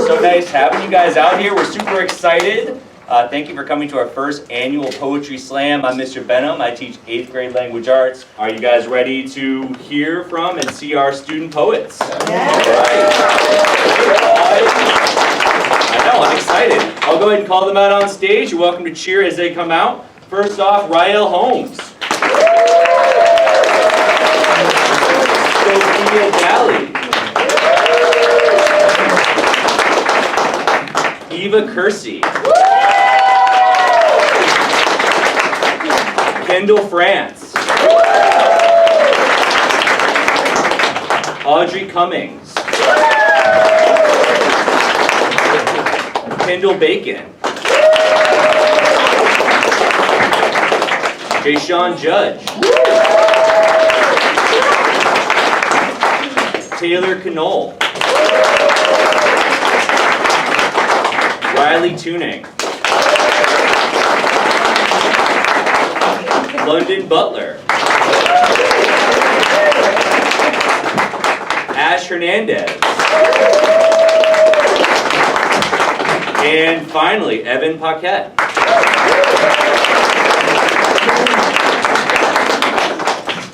So nice having you guys out here. We're super excited. Thank you for coming to our first annual Poetry Slam. I'm Mr. Benham. I teach 8th grade language arts. Are you guys ready to hear from and see our student poets? Yeah. I know, I'm excited. I'll go ahead and call them out on stage. You're welcome to cheer as they come out. First off, Ryel Holmes. Sophia Galley. Eva Kersey. Kendall France. Audrey Cummings. Kendall Bacon. Jayshawn Judge. Taylor Knoll. Riley Tuning. London Butler. Ash Hernandez. And finally, Evan Paquette.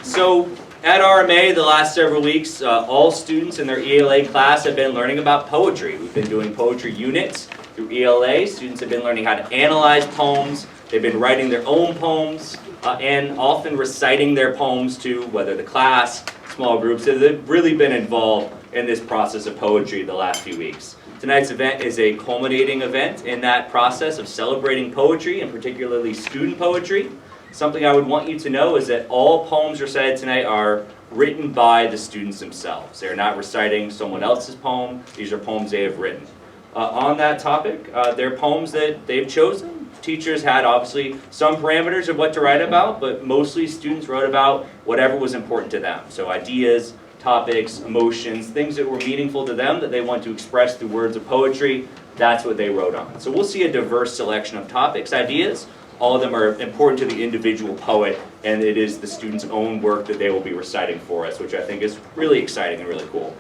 So at RMA, the last several weeks, all students in their ELA class have been learning about poetry. We've been doing poetry units through ELA. Students have been learning how to analyze poems. They've been writing their own poems and often reciting their poems to whether the class, small groups. So they've really been involved in this process of poetry the last few weeks. Tonight's event is a culminating event in that process of celebrating poetry, and particularly student poetry. Something I would want you to know is that all poems recited tonight are written by the students themselves. They're not reciting someone else's poem. These are poems they have written. On that topic, they're poems that they've chosen. Teachers had obviously some parameters of what to write about, but mostly students wrote about whatever was important to them. So ideas, topics, emotions, things that were meaningful to them that they want to express through words of poetry, that's what they wrote on. So we'll see a diverse selection of topics, ideas. All of them are important to the individual poet, and it is the student's own work that they will be reciting for us, which I think is really exciting and really cool.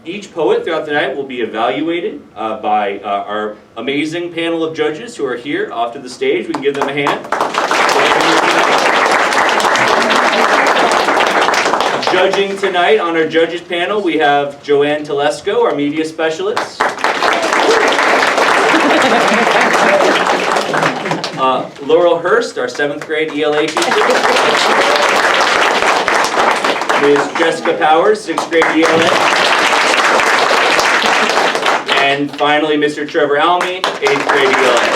Each poet throughout the night will be evaluated by our amazing panel of judges who are here off to the stage. We can give them a hand. Judging tonight on our judges panel, we have Joanne Telesco, our media specialist. Laurel Hurst, our 7th grade ELA teacher. Ms. Jessica Powers, 6th grade ELA. And finally, Mr. Trevor Almy, 8th grade ELA.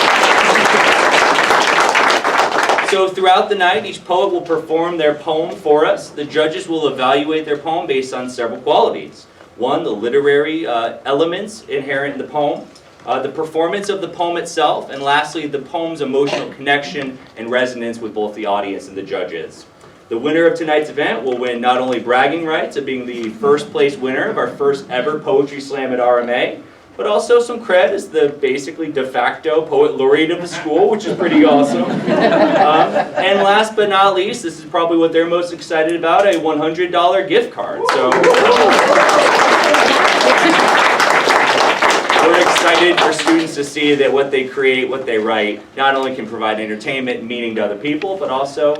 So throughout the night, each poet will perform their poem for us. The judges will evaluate their poem based on several qualities. One, the literary elements inherent in the poem. The performance of the poem itself, and lastly, the poem's emotional connection and resonance with both the audience and the judges. The winner of tonight's event will win not only bragging rights of being the first place winner of our first ever Poetry Slam at RMA, but also some cred as the basically de facto poet laureate of the school, which is pretty awesome. And last but not least, this is probably what they're most excited about, a $100 gift card. So we're excited for students to see that what they create, what they write, not only can provide entertainment and meaning to other people, but also,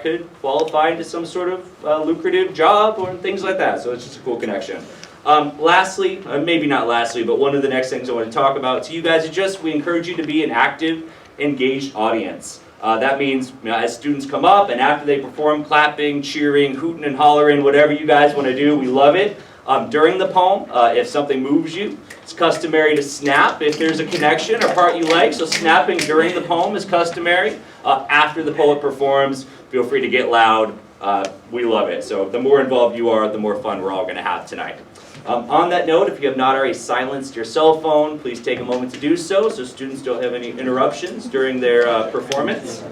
could qualify into some sort of lucrative job or things like that. So it's just a cool connection. Lastly, maybe not lastly, but one of the next things I want to talk about to you guys is we encourage you to be an active, engaged audience. That means as students come up and after they perform, clapping, cheering, hooting and hollering, whatever you guys want to do, we love it. During the poem, if something moves you, it's customary to snap if there's a connection or part you like. So snapping during the poem is customary. After the poet performs, feel free to get loud. We love it. So the more involved you are, the more fun we're all going to have tonight. On that note, if you have not already silenced your cell phone, please take a moment to do so students don't have any interruptions during their performance.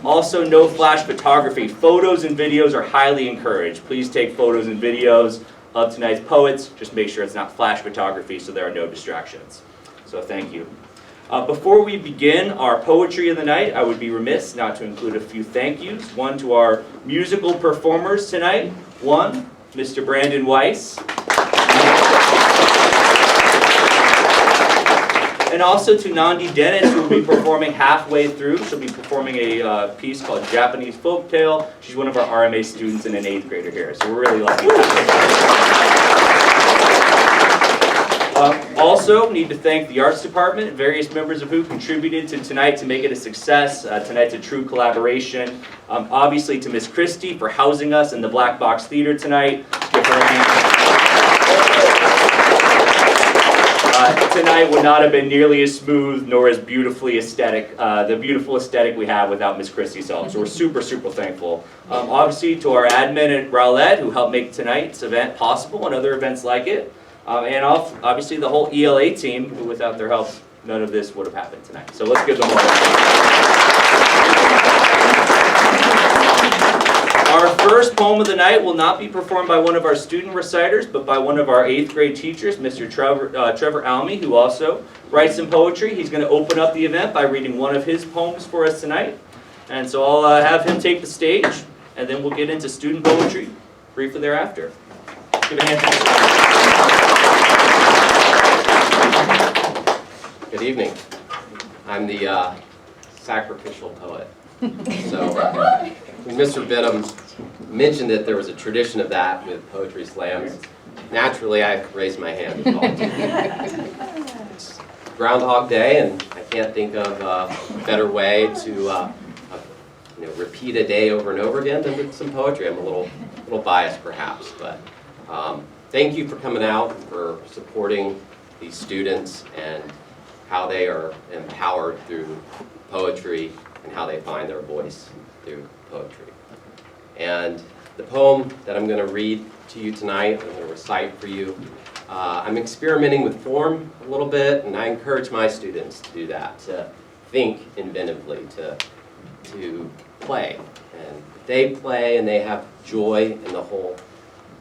Also, no flash photography. Photos and videos are highly encouraged. Please take photos and videos of tonight's poets. Just make sure it's not flash photography so there are no distractions. So thank you. Before we begin our poetry of the night, I would be remiss not to include a few thank yous. One to our musical performers tonight. One, Mr. Brandon Weiss. And also to Nandi Dennis, who will be performing halfway through. She'll be performing a piece called Japanese Folktale. She's one of our RMA students and an 8th grader here, so we're really lucky. Also, need to thank the Arts Department, various members of who contributed to tonight to make it a success. Tonight's a true collaboration. Obviously to Miss Christie for housing us in the Black Box Theater tonight. Tonight would not have been nearly as smooth nor as beautifully aesthetic, the beautiful aesthetic we have without Miss Christie's help. So we're super, super thankful. Obviously to our admin at Ryel who helped make tonight's event possible and other events like it. And obviously the whole ELA team, who without their help, none of this would have happened tonight. So let's give them all. Our first poem of the night will not be performed by one of our student reciters, but by one of our 8th grade teachers, Mr. Trevor Almy, who also writes some poetry. He's going to open up the event by reading one of his poems for us tonight. And so I'll have him take the stage, and then we'll get into student poetry briefly thereafter. Give a hand to Good evening. I'm the sacrificial poet. So, when Mr. Benham mentioned that there was a tradition of that with poetry slams, naturally I raised my hand and volunteered. It's Groundhog Day, and I can't think of a better way to repeat a day over and over again than with some poetry. I'm a little biased perhaps, but thank you for coming out, for supporting these students and how they are empowered through poetry and how they find their voice through poetry. And the poem that I'm going to read to you tonight, I'm going to recite for you, I'm experimenting with form a little bit, and I encourage my students to do that, to think inventively, to play. And if they play and they have joy in the whole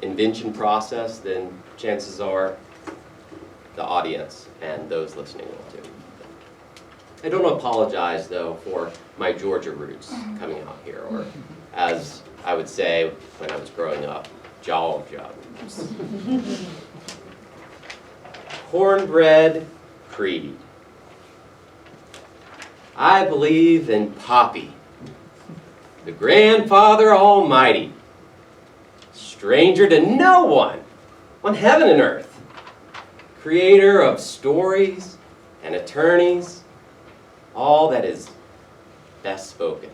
invention process, then chances are the audience and those listening will too. I don't apologize, though, for my Georgia roots coming out here, or as I would say when I was growing up, Georgia roots. Cornbread Creed. I believe in Poppy, the grandfather almighty, stranger to no one on heaven and earth, creator of stories and attorneys, all that is best spoken.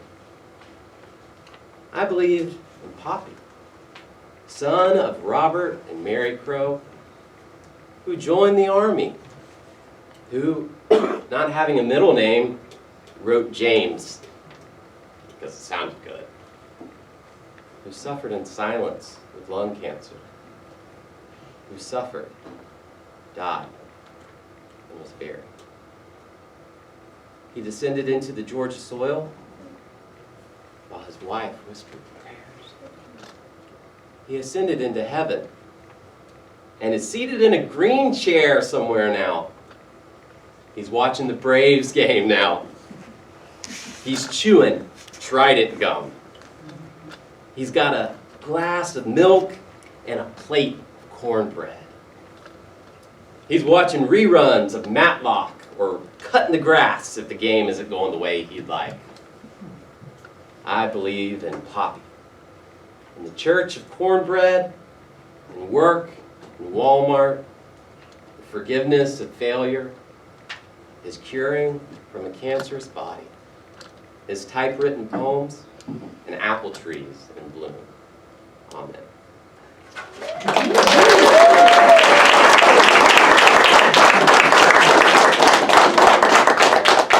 I believe in Poppy, son of Robert and Mary Crow, who joined the army, who, not having a middle name, wrote James because it sounded good, who suffered in silence with lung cancer, who suffered, died, and was buried. He descended into the Georgia soil while his wife whispered prayers. He ascended into heaven and is seated in a green chair somewhere now. He's watching the Braves game now. He's chewing Trident gum. He's got a glass of milk and a plate of cornbread. He's watching reruns of Matlock or cutting the grass if the game isn't going the way he'd like. I believe in Poppy, in the church of cornbread, in work, in Walmart, the forgiveness of failure, his curing from a cancerous body, his typewritten poems, and apple trees in bloom. Amen.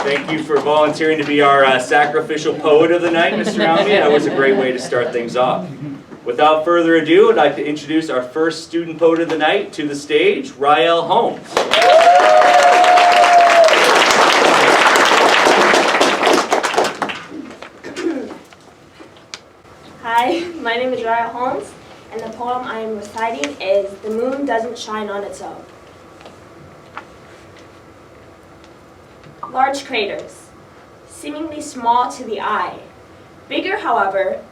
Thank you for volunteering to be our sacrificial poet of the night, Mr. Almy. That was a great way to start things off. Without further ado, I'd like to introduce our first student poet of the night to the stage, Ryel Holmes. Hi, my name is Ryel Holmes, and the poem I am reciting is The Moon Doesn't Shine on Its Own. Large craters, seemingly small to the eye, bigger, however,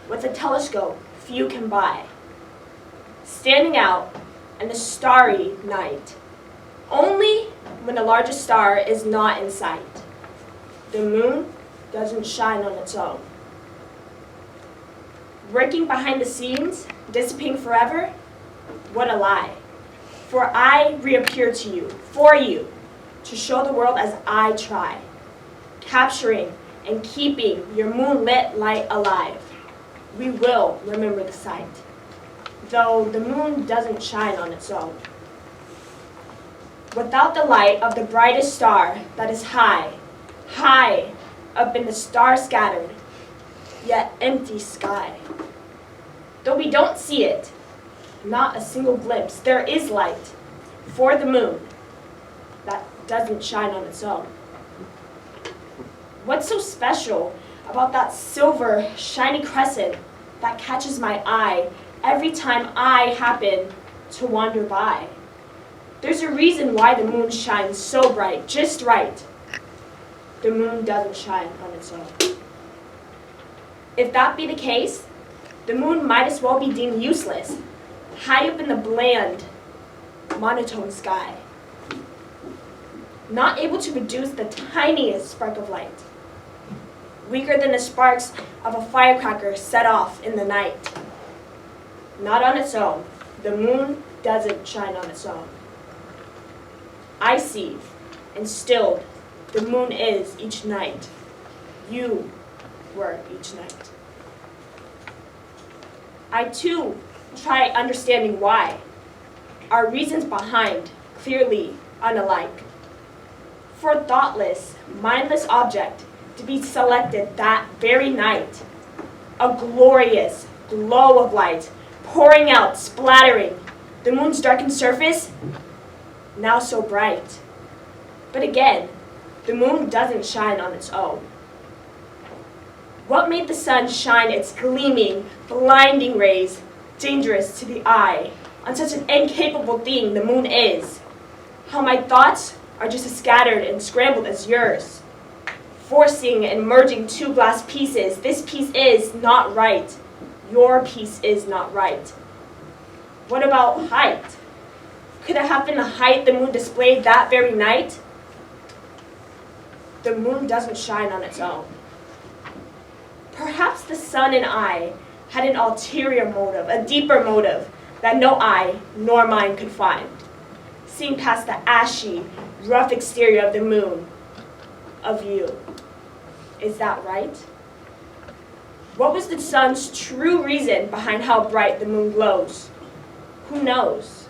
with a telescope few can buy. Standing out in a starry night, only when the largest star is not in sight. The moon doesn't shine on its own. Working behind the scenes, dissipating forever? What a lie. For I reappear to you, for you, to show the world as I try, capturing and keeping your moonlit light alive. We will remember the sight, though the moon doesn't shine on its own. Without the light of the brightest star that is high, high up in the star-scattered, yet empty sky. Though we don't see it, not a single glimpse, there is light for the moon that doesn't shine on its own. What's so special about that silver, shiny crescent that catches my eye every time I happen to wander by? There's a reason why the moon shines so bright, just right. The moon doesn't shine on its own. If that be the case, the moon might as well be deemed useless, high up in the bland, monotone sky, not able to produce the tiniest spark of light, weaker than the sparks of a firecracker set off in the night. Not on its own. The moon doesn't shine on its own. Icy and stilled, the moon is each night. You were each night. I too try understanding why. Our reasons behind, clearly unalike. For a thoughtless, mindless object to be selected that very night, a glorious glow of light pouring out, splattering the moon's darkened surface, now so bright. But again, the moon doesn't shine on its own. What made the sun shine its gleaming, blinding rays, dangerous to the eye, on such an incapable thing the moon is? How my thoughts are just as scattered and scrambled as yours. Forcing and merging two glass pieces, this piece is not right. Your piece is not right. What about height? Could it have been the height the moon displayed that very night? The moon doesn't shine on its own. Perhaps the sun and I had an ulterior motive, a deeper motive that no eye nor mine could find. Seeing past the ashy, rough exterior of the moon, of you. Is that right? What was the sun's true reason behind how bright the moon glows? Who knows?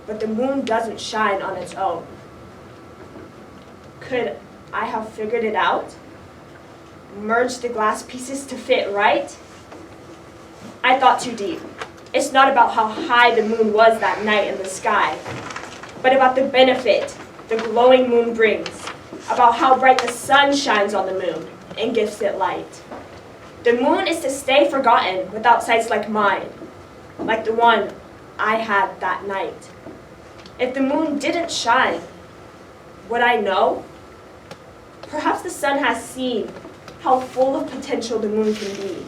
But the moon doesn't shine on its own. Could I have figured it out? Merged the glass pieces to fit right? I thought too deep. It's not about how high the moon was that night in the sky, but about the benefit the glowing moon brings, about how bright the sun shines on the moon and gives it light. The moon is to stay forgotten without sights like mine, like the one I had that night. If the moon didn't shine, would I know? Perhaps the sun has seen how full of potential the moon can be.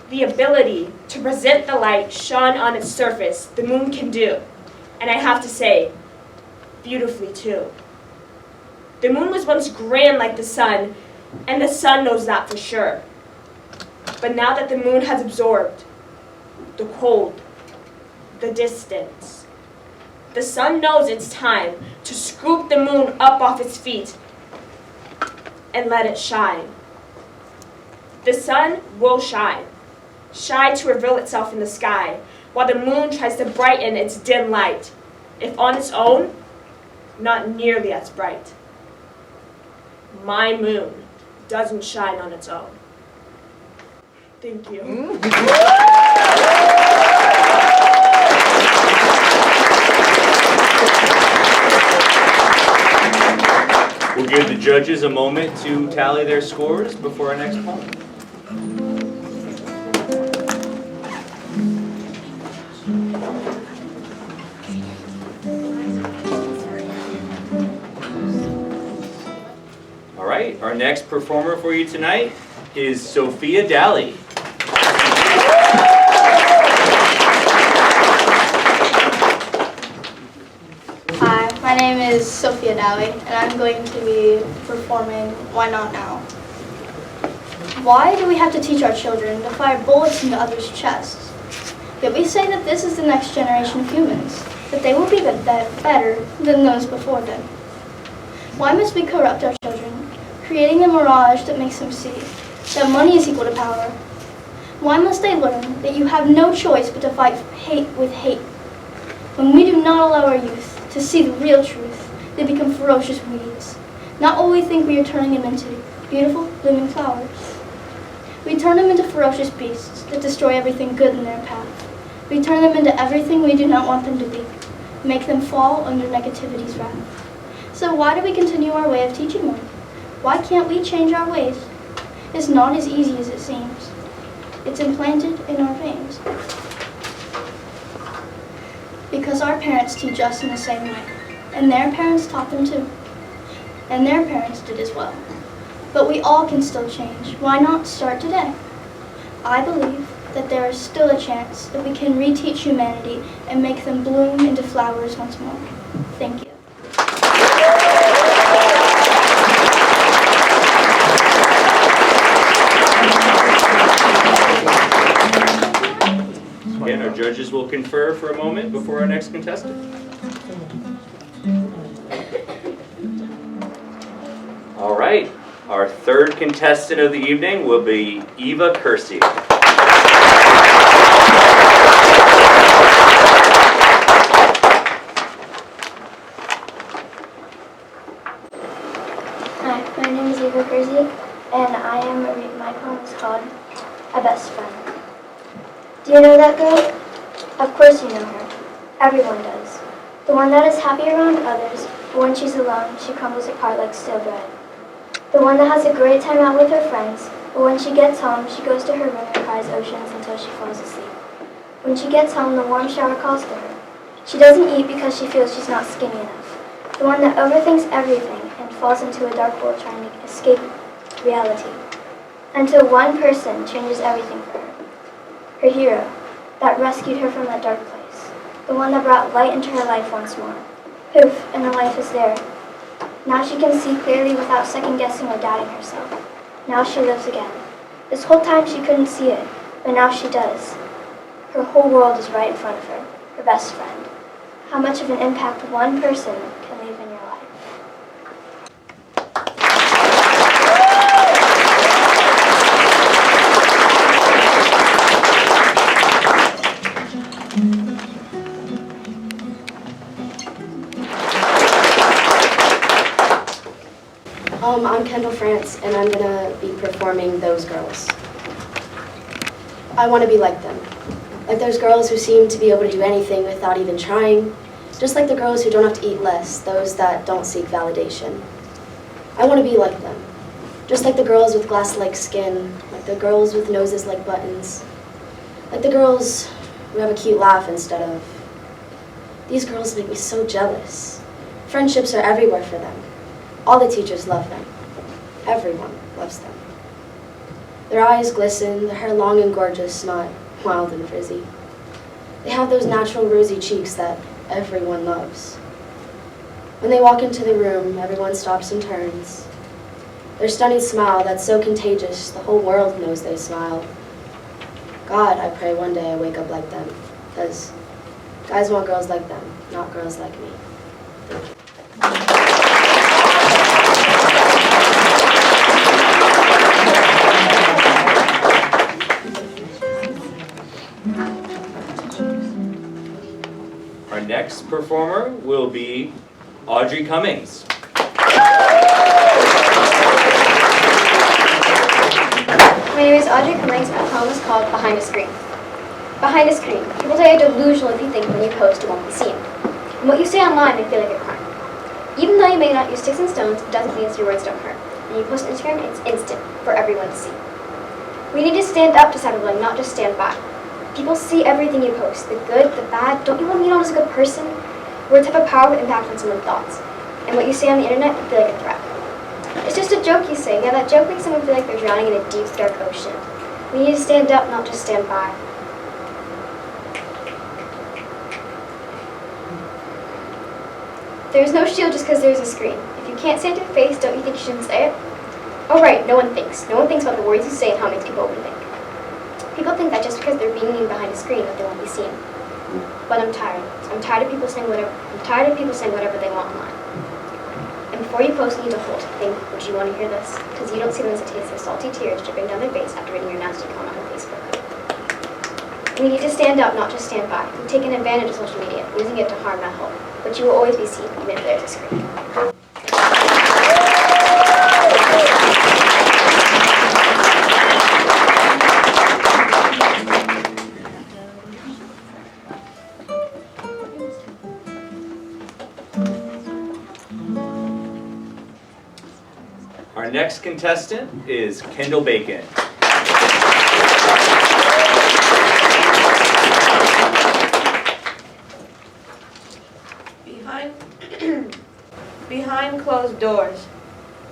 The ability to present the light shone on its surface, the moon can do. And I have to say, beautifully too. The moon was once grand like the sun, and the sun knows that for sure. But now that the moon has absorbed the cold, the distance, the sun knows it's time to scoop the moon up off its feet and let it shine. The sun will shine, shy to reveal itself in the sky, while the moon tries to brighten its dim light, if on its own, not nearly as bright. My moon doesn't shine on its own. Thank you. We'll give the judges a moment to tally their scores before our next poem. All right, our next performer for you tonight is Sophia Daly. Hi, my name is Sophia and I'm going to be performing Why Not Now. Why do we have to teach our children to fire bullets into others' chests? Yet we say that this is the next generation of humans, that they will be better than those before them. Why must we corrupt our children, creating a mirage that makes them see that money is equal to power? Why must they learn that you have no choice but to fight hate with hate? When we do not allow our youth to see the real truth, they become ferocious weeds. Not what we think we are turning them into, beautiful, blooming flowers. We turn them into ferocious beasts that destroy everything good in their path. We turn them into everything we do not want them to be, make them fall under negativity's wrath. So why do we continue our way of teaching them? Why can't we change our ways? It's not as easy as it seems. It's implanted in our veins. Because our parents teach us in the same way, and their parents taught them too. And their parents did as well. But we all can still change. Why not start today? I believe that there is still a chance that we can reteach humanity and make them bloom into flowers once more. Thank you. Again, our judges will confer for a moment before our next contestant. All right, our third contestant of the evening will be Eva Kersey. Hi, my name is Eva Kersey, and my poem is called A Best Friend. Do you know that girl? Of course you know her. Everyone does. The one that is happy around others, but when she's alone, she crumbles apart like stale bread. The one that has a great time out with her friends, but when she gets home, she goes to her room and cries oceans until she falls asleep. When she gets home, the warm shower calls to her. She doesn't eat because she feels she's not skinny enough. The one that overthinks everything and falls into a dark hole trying to escape reality. Until one person changes everything for her. Her hero, that rescued her from that dark place. The one that brought light into her life once more. Poof, and her life is there. Now she can see clearly without second-guessing or doubting herself. Now she lives again. This whole time she couldn't see it, but now she does. Her whole world is right in front of her, her best friend. How much of an impact one person can leave in your life. I'm Kendall F, and I'm going to be performing Those Girls. I want to be like them. Like those girls who seem to be able to do anything without even trying. Just like the girls who don't have to eat less, those that don't seek validation. I want to be like them. Just like the girls with glass-like skin, like the girls with noses like buttons. Like the girls who have a cute laugh instead of. These girls make me so jealous. Friendships are everywhere for them. All the teachers love them. Everyone loves them. Their eyes glisten, their hair long and gorgeous, not wild and frizzy. They have those natural rosy cheeks that everyone loves. When they walk into the room, everyone stops and turns. Their stunning smile that's so contagious, the whole world knows they smile. God, I pray one day I wake up like them, because guys want girls like them, not girls like me. Thank you. Our next performer will be Audrey Cummings. My name is Audrey Cummings. My poem is called Behind a Screen. Behind a screen, people say you're delusional if you think when you post it won't be seen. And what you say online may feel like a crime. Even though you may not use sticks and stones, it doesn't mean your words don't hurt. When you post on Instagram, it's instant for everyone to see. We need to stand up to cyberbullying, not just stand by. People see everything you post, the good, the bad. Don't you want to be known as a good person? Words have a powerful impact on someone's thoughts. And what you say on the internet can feel like a threat. It's just a joke you say. Yeah, that joke makes someone feel like they're drowning in a deep, dark ocean. We need to stand up, not just stand by. There's no shield just because there's a screen. If you can't say it to your face, don't you think you shouldn't say it? Oh right, no one thinks. No one thinks about the words you say and how it makes people overthink. People think that just because they're being mean behind a screen that they won't be seen. But I'm tired. I'm tired of people saying whatever they want online. And before you post, you need to hold. Think, would you want to hear this? Because you don't see them as a taste of salty tears dripping down their face after reading your nasty comment on Facebook. We need to stand up, not just stand by. We've taken advantage of social media, using it to harm, not help. But you will always be seen, even if there's a screen. Our next contestant is Kendall Bacon. Behind closed doors.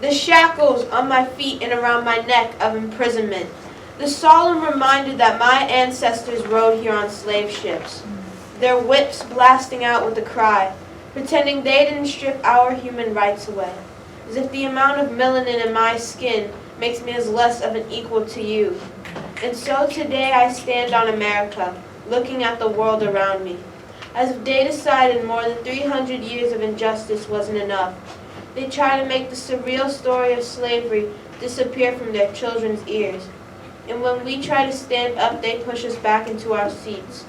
The shackles on my feet and around my neck of imprisonment. The solemn reminder that my ancestors rode here on slave ships. Their whips blasting out with a cry, pretending they didn't strip our human rights away. As if the amount of melanin in my skin makes me as less of an equal to you. And so today I stand on America, looking at the world around me. As if they decided more than 300 years of injustice wasn't enough. They try to make the surreal story of slavery disappear from their children's ears. And when we try to stand up, they push us back into our seats.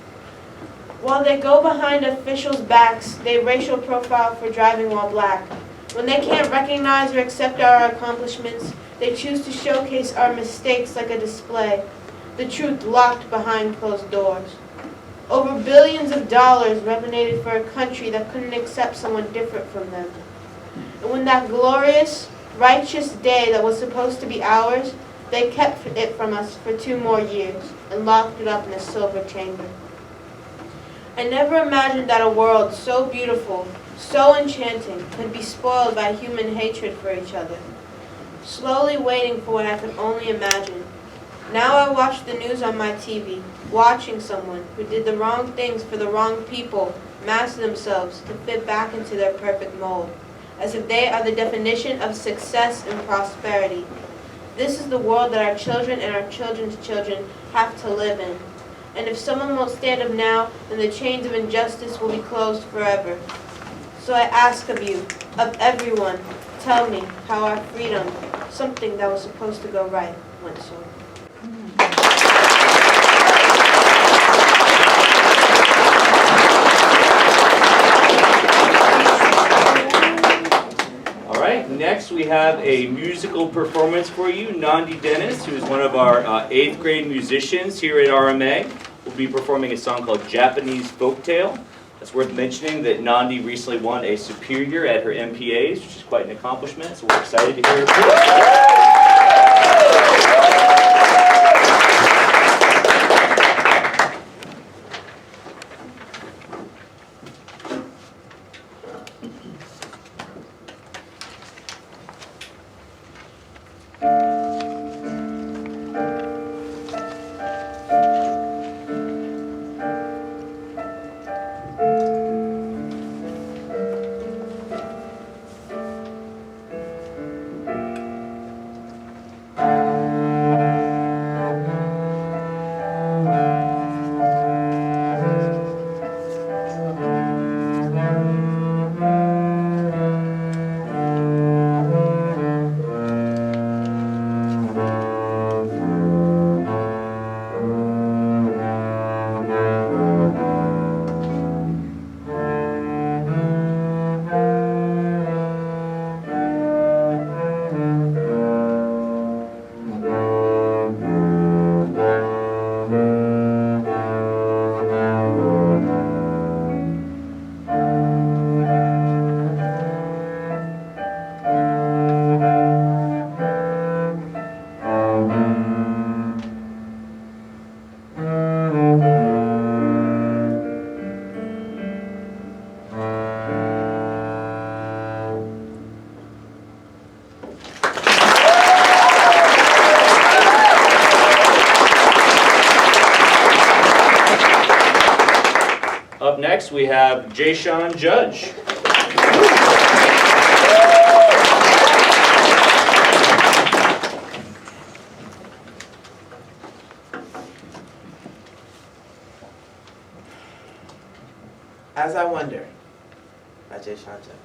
While they go behind officials' backs, they racial profile for driving while black. When they can't recognize or accept our accomplishments, they choose to showcase our mistakes like a display, the truth locked behind closed doors. Over billions of dollars revenated for a country that couldn't accept someone different from them. And when that glorious, righteous day that was supposed to be ours, they kept it from us for 2 more years and locked it up in a silver chamber. I never imagined that a world so beautiful, so enchanting, could be spoiled by human hatred for each other. Slowly waiting for what I could only imagine. Now I watch the news on my TV, watching someone who did the wrong things for the wrong people mask themselves to fit back into their perfect mold, as if they are the definition of success and prosperity. This is the world that our children and our children's children have to live in. And if someone won't stand up now, then the chains of injustice will be closed forever. So I ask of you, of everyone, tell me how our freedom, something that was supposed to go right, went so. All right, next we have a musical performance for you. Nandi Dennis, who is one of our 8th grade musicians here at RMA, will be performing a song called Japanese Folktale. It's worth mentioning that Nandi recently won a Superior at her MPAs, which is quite an accomplishment, so we're excited to hear her. next we have Jayshawn Judge. As I Wonder by Jayshawn Judge.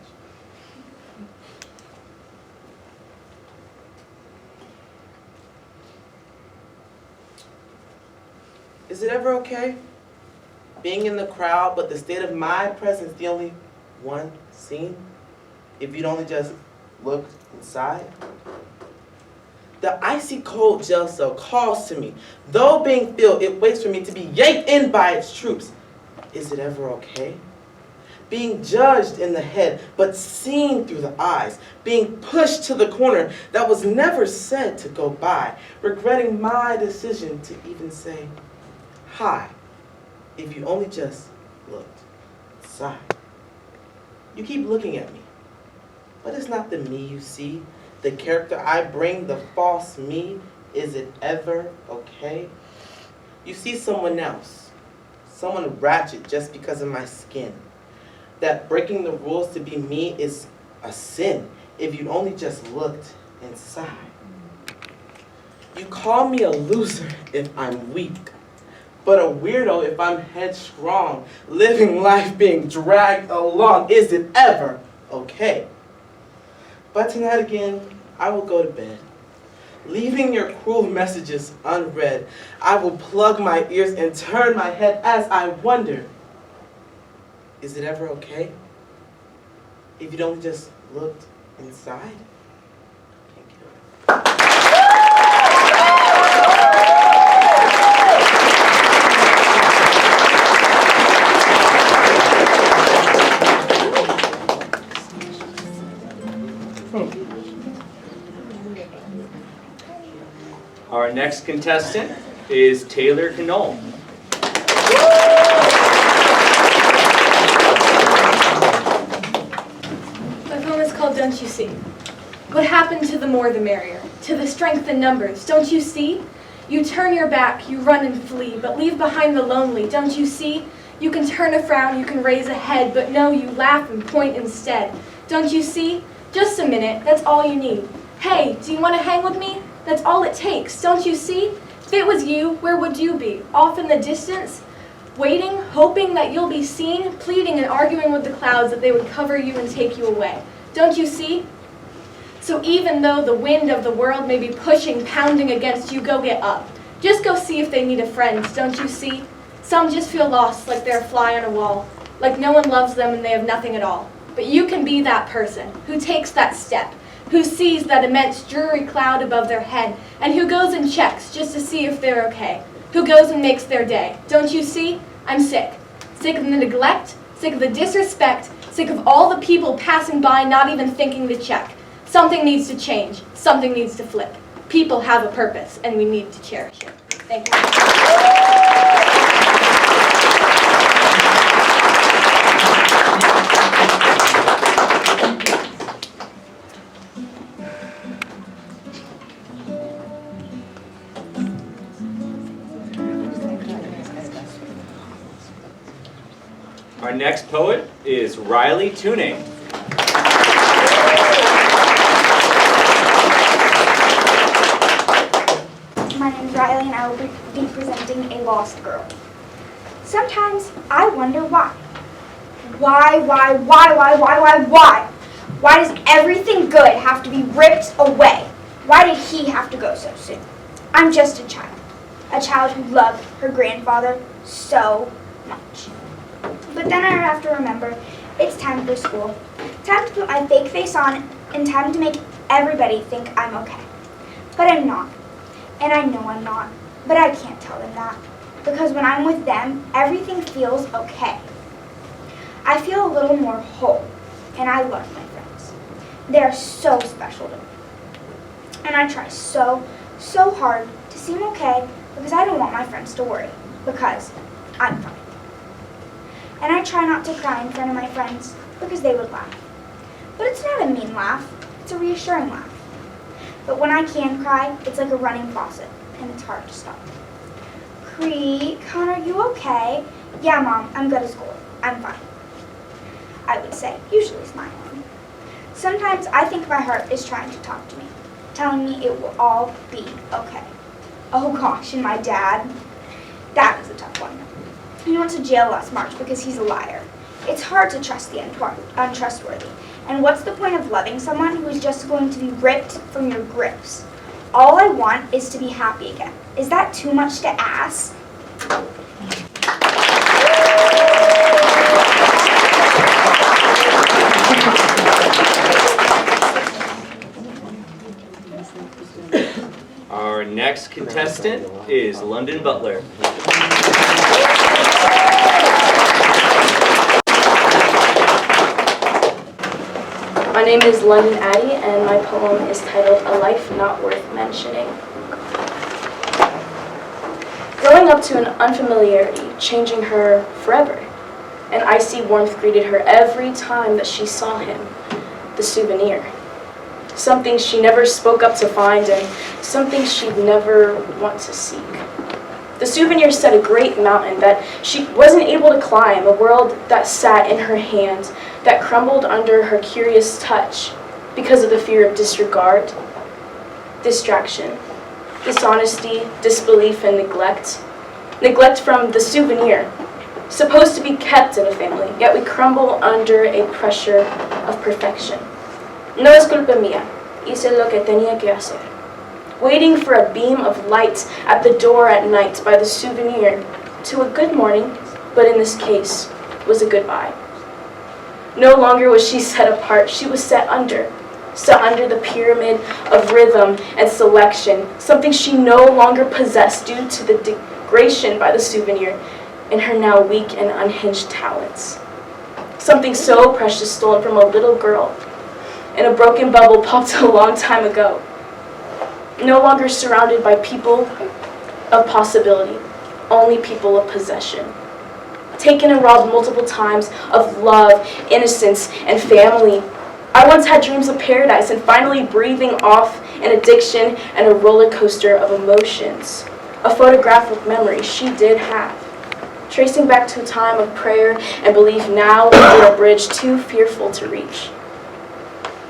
Is it ever okay being in the crowd, but the state of my presence the only one seen? If you'd only just looked inside? The icy cold jail cell calls to me. Though being filled, it waits for me to be yanked in by its troops. Is it ever okay? Being judged in the head, but seen through the eyes. Being pushed to the corner that was never said to go by. Regretting my decision to even say hi. If you only just looked inside. You keep looking at me, but it's not the me you see. The character I bring, the false me. Is it ever okay? You see someone else. Someone ratchet just because of my skin. That breaking the rules to be me is a sin if you only just looked inside. You call me a loser if I'm weak, but a weirdo if I'm headstrong, living life being dragged along. Is it ever okay? But tonight again, I will go to bed, leaving your cruel messages unread. I will plug my ears and turn my head as I wonder, is it ever okay if you'd only just looked inside? Thank you. Our next contestant is Taylor Knoll. My poem is called Don't You See? What happened to the more the merrier? To the strength in numbers, don't you see? You turn your back, you run and flee, but leave behind the lonely, don't you see? You can turn a frown, you can raise a head, but no, you laugh and point instead. Don't you see? Just a minute, that's all you need. Hey, do you want to hang with me? That's all it takes, don't you see? If it was you, where would you be? Off in the distance? Waiting, hoping that you'll be seen, pleading and arguing with the clouds that they would cover you and take you away. Don't you see? So even though the wind of the world may be pushing, pounding against you, go get up. Just go see if they need a friend, don't you see? Some just feel lost, like they're a fly on a wall, like no one loves them and they have nothing at all. But you can be that person who takes that step, who sees that immense dreary cloud above their head, and who goes and checks just to see if they're okay, who goes and makes their day. Don't you see? I'm sick. Sick of the neglect, sick of the disrespect, sick of all the people passing by not even thinking to check. Something needs to change. Something needs to flip. People have a purpose, and we need to cherish it. Thank you. Our next poet is Riley Tuning. My name is Ryel and I will be presenting A Lost Girl. Sometimes I wonder why. Why? Why does everything good have to be ripped away? Why did he have to go so soon? I'm just a child who loved her grandfather so much. But then I have to remember, it's time for school. Time to put my fake face on and time to make everybody think I'm okay. But I'm not. And I know I'm not. But I can't tell them that. Because when I'm with them, everything feels okay. I feel a little more whole. And I love my friends. They are so special to me. And I try so hard to seem okay because I don't want my friends to worry. Because I'm fine. And I try not to cry in front of my friends because they would laugh. But it's not a mean laugh, it's a reassuring laugh. But when I can cry, it's like a running faucet, and it's hard to stop. Cree, Connor, you okay? Yeah, Mom, I'm good at school. I'm fine. I would say, usually smiling. Sometimes I think my heart is trying to talk to me, telling me it will all be okay. Oh gosh, and my dad, that was a tough one. He went to jail last March because he's a liar. It's hard to trust the untrustworthy. And what's the point of loving someone who is just going to be ripped from your grips? All I want is to be happy again. Is that too much to ask? Our next contestant is London Butler. My name is London Addie, and my poem is titled A Life Not Worth Mentioning. Growing up to an unfamiliarity, changing her forever. An icy warmth greeted her every time that she saw him, the souvenir. Something she never spoke up to find, and something she'd never want to seek. The souvenir set a great mountain that she wasn't able to climb, a world that sat in her hand, that crumbled under her curious touch because of the fear of disregard, distraction, dishonesty, disbelief, and neglect. Neglect from the souvenir, supposed to be kept in a family, yet we crumble under a pressure of perfection. No es culpa mía, hice lo que tenía que hacer. Waiting for a beam of light at the door at night by the souvenir to a good morning, but in this case was a goodbye. No longer was she set apart, she was set under the pyramid of rhythm and selection, something she no longer possessed due to the degradation by the souvenir in her now weak and unhinged talents. Something so precious stolen from a little girl in a broken bubble popped a long time ago. No longer surrounded by people of possibility, only people of possession. Taken and robbed multiple times of love, innocence, and family. I once had dreams of paradise and finally breathing off an addiction and a roller coaster of emotions. A photographic memory she did have. Tracing back to a time of prayer and belief now over a bridge too fearful to reach.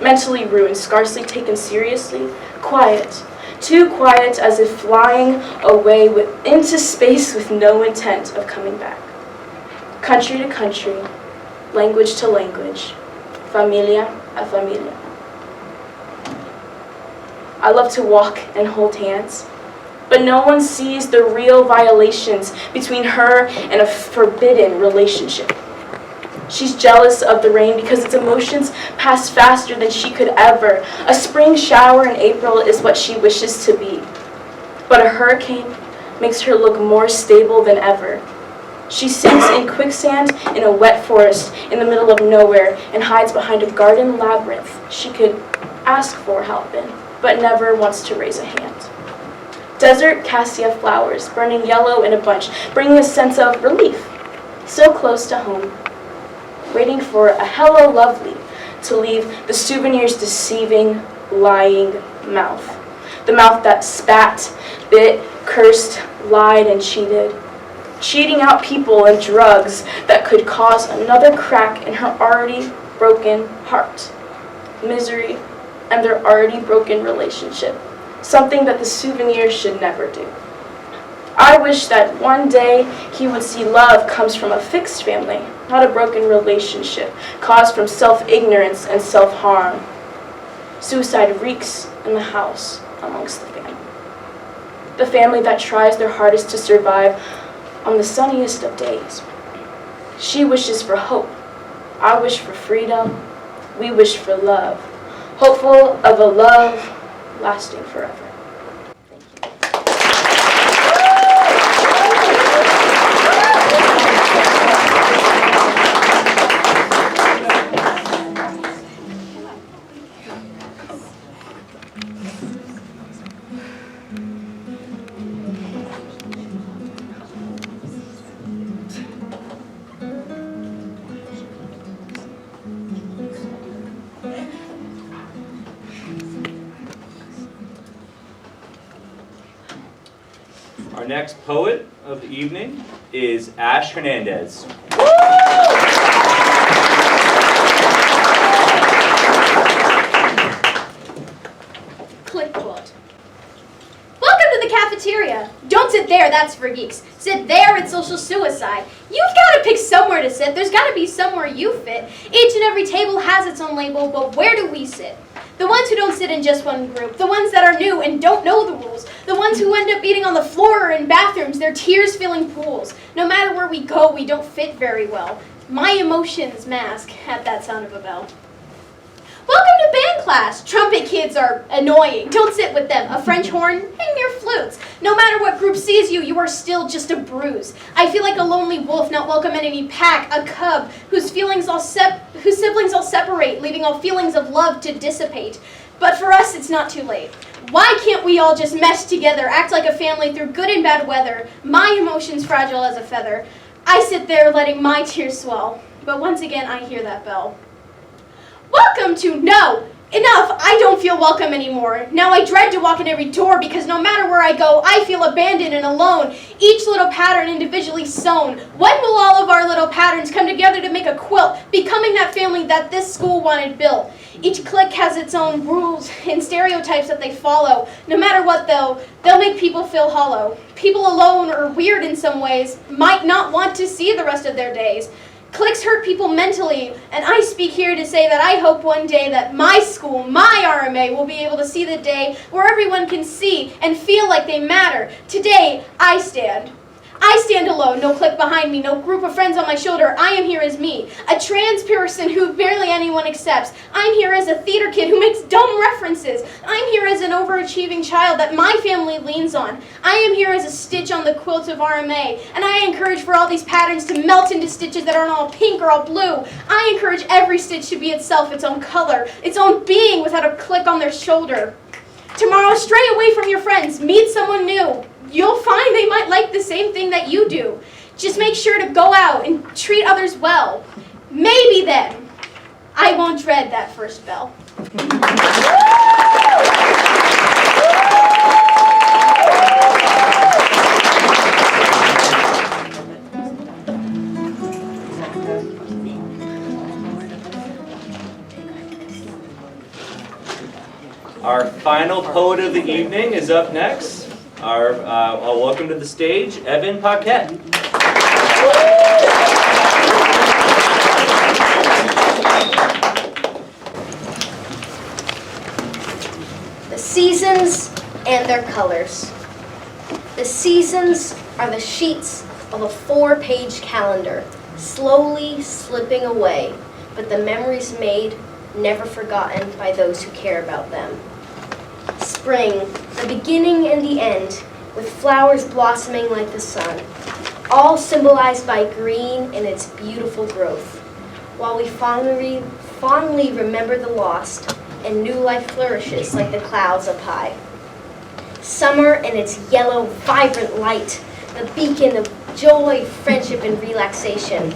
Mentally ruined, scarcely taken seriously, quiet. Too quiet, as if flying away into space with no intent of coming back. Country to country, language to language, familia a familia. I love to walk and hold hands, but no one sees the real violations between her and a forbidden relationship. She's jealous of the rain because its emotions pass faster than she could ever. A spring shower in April is what she wishes to be. But a hurricane makes her look more stable than ever. She sinks in quicksand in a wet forest in the middle of nowhere and hides behind a garden labyrinth she could ask for help in, but never wants to raise a hand. Desert cassia flowers, burning yellow in a bunch, bringing a sense of relief, so close to home. Waiting for a hello lovely to leave the souvenir's deceiving, lying mouth. The mouth that spat, bit, cursed, lied, and cheated. Cheating out people and drugs that could cause another crack in her already broken heart. Misery and their already broken relationship. Something that the souvenir should never do. I wish that one day he would see love comes from a fixed family, not a broken relationship, caused from self-ignorance and self-harm. Suicide reeks in the house amongst the family. The family that tries their hardest to survive on the sunniest of days. She wishes for hope. I wish for freedom. We wish for love. Hopeful of a love lasting forever. Our next poet of the evening is Ash Hernandez. that's for geeks. Sit there, it's social suicide. You've got to pick somewhere to sit. There's got to be somewhere you fit. Each and every table has its own label, but where do we sit? The ones who don't sit in just one group, the ones that are new and don't know the rules, the ones who end up eating on the floor or in bathrooms, their tears filling pools. No matter where we go, we don't fit very well. My emotions mask at that sound of a bell. Welcome to band class. Trumpet kids are annoying. Don't sit with them. A French horn, hang near flutes. No matter what group sees you, you are still just a bruise. I feel like a lonely wolf not welcome in any pack, a cub whose siblings all separate, leaving all feelings of love to dissipate. But for us, it's not too late. Why can't we all just mesh together, act like a family through good and bad weather? My emotions fragile as a feather. I sit there letting my tears swell. But once again, I hear that bell. Welcome to no! Enough! I don't feel welcome anymore. Now I dread to walk in every door because no matter where I go, I feel abandoned and alone. Each little pattern individually sewn. When will all of our little patterns come together to make a quilt, becoming that family that this school wanted built? Each clique has its own rules and stereotypes that they follow. No matter what though, they'll make people feel hollow. People alone or weird in some ways might not want to see the rest of their days. Cliques hurt people mentally, and I speak here to say that I hope one day that my school, my RMA, will be able to see the day where everyone can see and feel like they matter. Today, I stand alone, no clique behind me, no group of friends on my shoulder. I am here as me, a trans person who barely anyone accepts. I'm here as a theater kid who makes dumb references. I'm here as an overachieving child that my family leans on. I am here as a stitch on the quilt of RMA, and I encourage for all these patterns to melt into stitches that aren't all pink or all blue. I encourage every stitch to be itself, its own color, its own being without a click on their shoulder. Tomorrow, stray away from your friends, meet someone new. You'll find they might like the same thing that you do. Just make sure to go out and treat others well. Maybe then, I won't dread that first bell. Our final poet of the evening is up next. I'll welcome to the stage, Evan Paquette. The seasons and their colors. The seasons are the sheets of a 4-page calendar, slowly slipping away, but the memories made, never forgotten by those who care about them. Spring, the beginning and the end, with flowers blossoming like the sun, all symbolized by green in its beautiful growth, while we fondly remember the lost, and new life flourishes like the clouds up high. Summer in its yellow, vibrant light, the beacon of joy, friendship, and relaxation,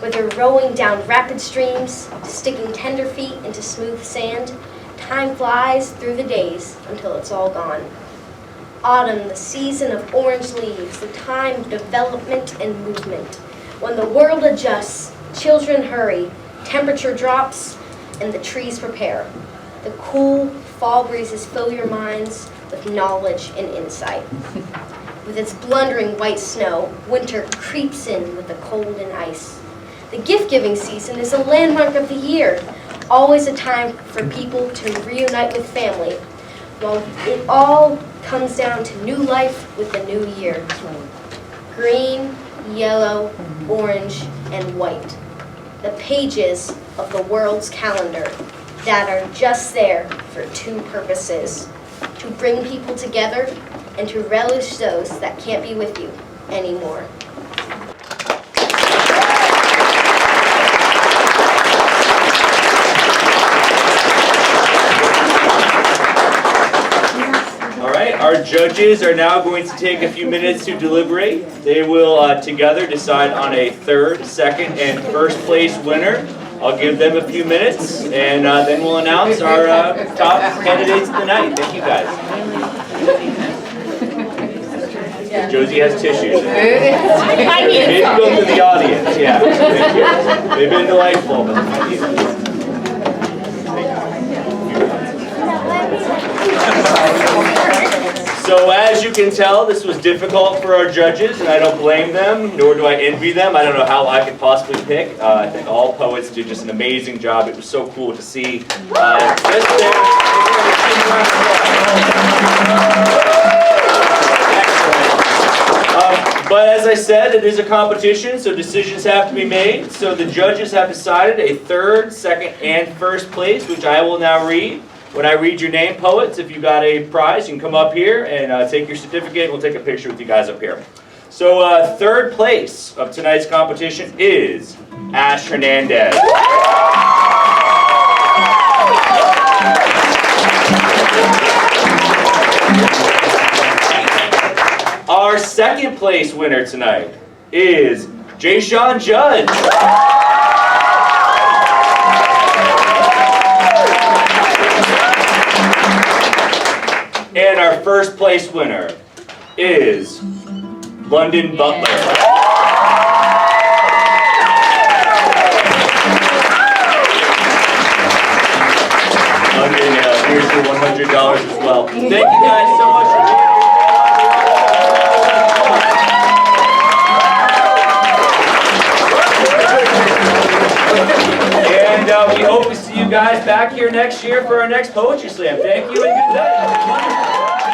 whether rowing down rapid streams, sticking tender feet into smooth sand, time flies through the days until it's all gone. Autumn, the season of orange leaves, the time of development and movement. When the world adjusts, children hurry, temperature drops, and the trees prepare. The cool fall breezes fill your minds with knowledge and insight. With its blundering white snow, winter creeps in with the cold and ice. The gift-giving season is a landmark of the year, always a time for people to reunite with family, while it all comes down to new life with the new year. Green, yellow, orange, and white. The pages of the world's calendar that are just there for two purposes: to bring people together and to relish those that can't be with you anymore. Our judges are now going to take a few minutes to deliberate. They will together decide on a third, second, and first place winner. I'll give them a few minutes, and then we'll announce our top candidates of the night. Thank you, guys. Josie has tissues. Maybe go to the audience. Yeah, thank you. They've been delightful. So as you can tell, this was difficult for our judges, and I don't blame them, nor do I envy them. I don't know how I could possibly pick. I think all poets did just an amazing job. It was so cool to see. But as I said, it is a competition, so decisions have to be made. So the judges have decided a third, second, and first place, which I will now read. When I read your name, poets, if you got a prize, you can come up here and take your certificate. We'll take a picture with you guys up here. So third place of tonight's competition is Ash Hernandez. Our second place winner tonight is Jay-Sean Judge. And our first place winner is London Butler. London, here's your $100 as well. Thank you guys so much for being here. And we hope to see you guys back here next year for our next Poetry Slam. Thank you and good night.